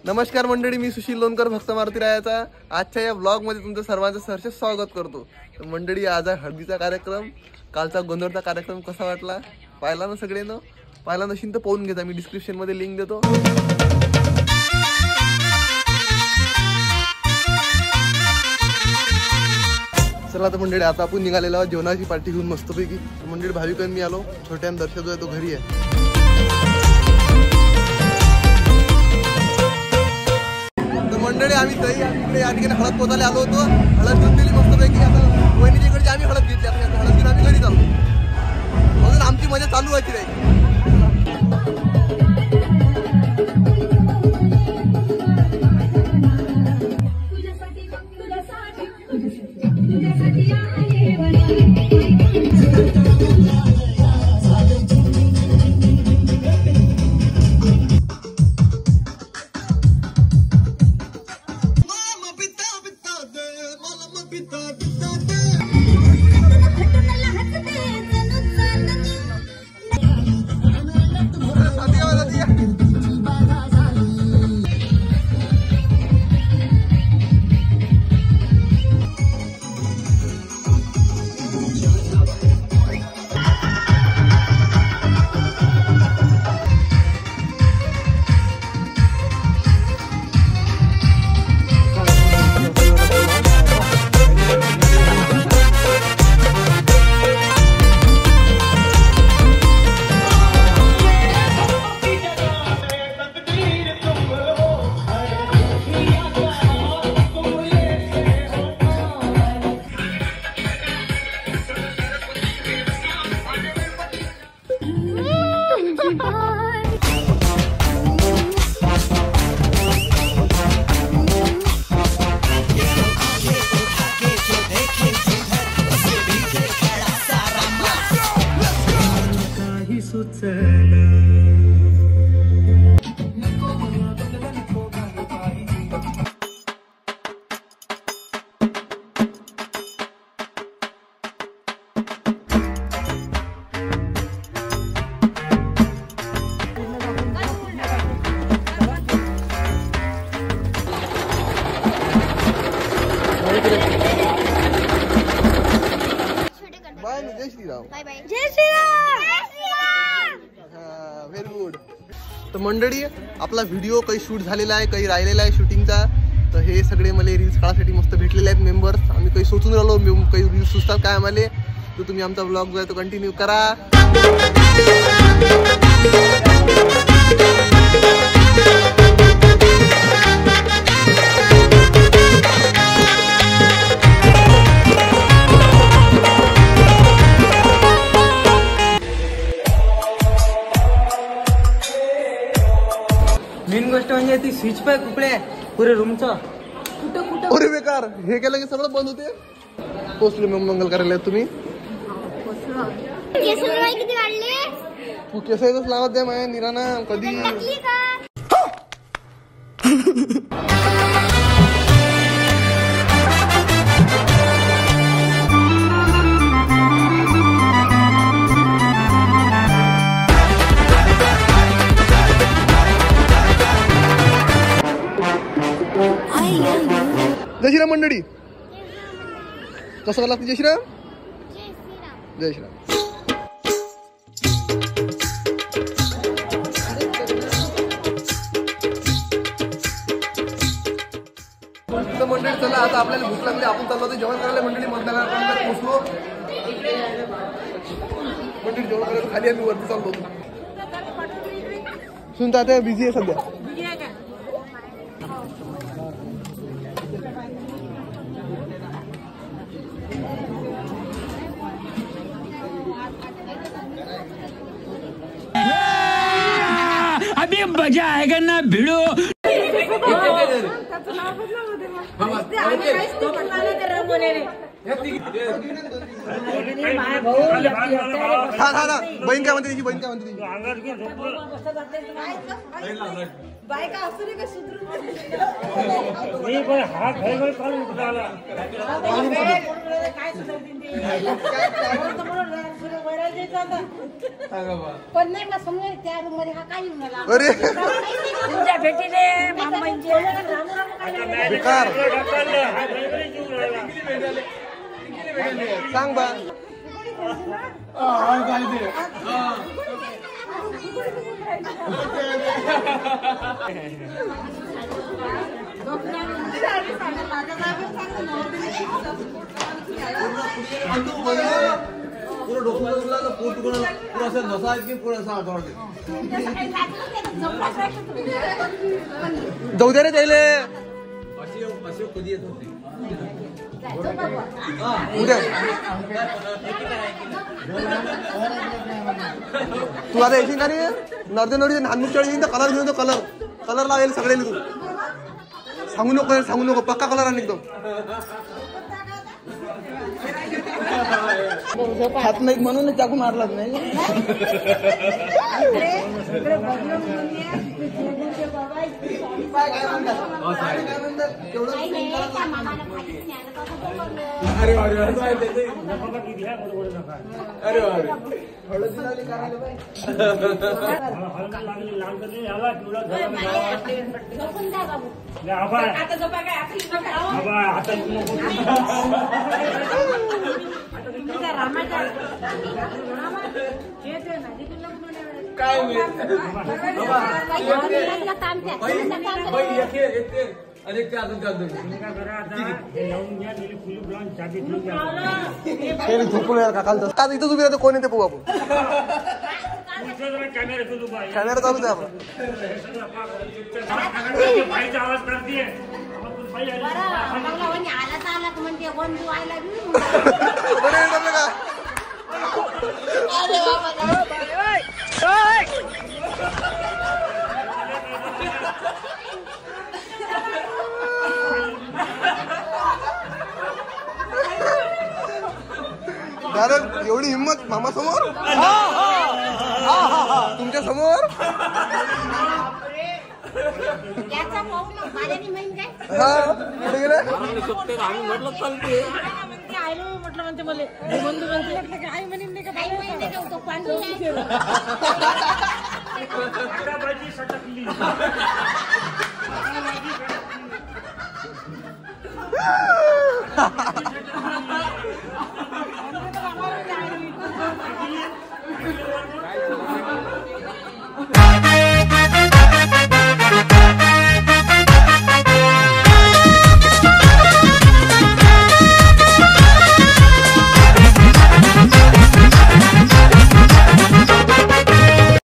नमस्कार मंडळी, मी सुशील लोणकर भक्त मारुती रायाचा आजच्या या ब्लॉग मध्ये तुमचं सर्वांचं सहर्ष स्वागत करतो. तर मंडळी, आज आहे हळदीचा कार्यक्रम. कालचा गोंधळचा कार्यक्रम कसा वाटला पाहिला ना सगळ्यांना? पाहिला नशील तर पाहून घेता, मी डिस्क्रिप्शन मध्ये लिंक देतो. चला तर मंडळी, आता आपण निघालेलो आहोत जेवणाची पार्टी घेऊन मस्तपैकी. मंडळी, भाविकांनी मी आलो, छोट्यान दर्शक जो आहे तो घरी आहे. तर मंडळी, आम्ही दही इकडे या ठिकाणी हळद पोचायला आलो होतो. हळद घेऊन दिली मस्तपैकी. आता वहिनीच्या इकडची आम्ही हळद घेतली. आता हळद घेऊन आम्ही घरी चाललो. अजून आमची मजा चालू व्हायची नाही. जय श्रीराम. जय श्रीराम. Very good. तर मंडळी, आपला व्हिडिओ काही शूट झालेला आहे, काही राहिलेला आहे शूटिंगचा. तर हे सगळे मला रील्स काढायसाठी मस्त भेटलेले आहेत मेंबर्स. आम्ही काही सोचून राहिलो, काही रील्स सुचतात काय आम्हाला. तर तुम्ही आमचा ब्लॉग जो आहे तो कंटिन्यू करा. मेन गोष्ट म्हणजे ती स्विच पाय कुकडे पुरे रूमचा. अरे बेकार, हे केलं की सगळं बंद होते. पोचले मंगल करायला तुम्ही. तू केसायच लावत द्या माया निराना कधी. जय श्रीराम मंडळी. कसं लागतं? जय श्रीराम. जय श्रीराम. मंडळी, चला आता आपल्याला भूक लागली, आपण चाललो होतो जेवण करायला. मंडळी मतदानाला पोचलो. मंडळी जेवण करायला खाली आम्ही वरती चाललो होतो. सुनता आता बिझी आहे सध्या. अभी मजा आएगा ना भिड़ो. बहीण काय म्हणते? बहीण काय म्हणते? बायका असू दे का सुधरून मी पण हा घर काढून कुठं आला काय सुधारतील ते पण नाही मग समजा त्या रूम मध्ये हा काय येऊन आला अरे तुमच्या भेटीने मामांचे बेकार सांग बा पूरा डोकं तर पोट दुखणं पुरा असं नसा आहे की पुरा असं आठवडे जाऊ दे रे त्याले असे कधी येत होते उद्या तू आता येशील का रे नर्दे नानमुख चढ येईन तर कलर घेऊन कलर लावेल सगळे तू सांगू नको पक्का कलर आणि एकदम हात नाही म्हणून चाकू मारलाच नाही अरे झोपून काकाल का इथं उभी राहते कोण येते पाहू आपण कॅमेरा चालू द्या आपण आवाज करते आला म्हणते बंधू आयला दादा एवढी हिंमत मामा समोर तुमच्या समोर याचा भाऊ माझ्यानी माहिती काय हा कुठे गेले म्हटलं म्हणते मला बंधू म्हणते आई म्हणेन नाही का आई म्हणेन नाही का तो पांडू सटकली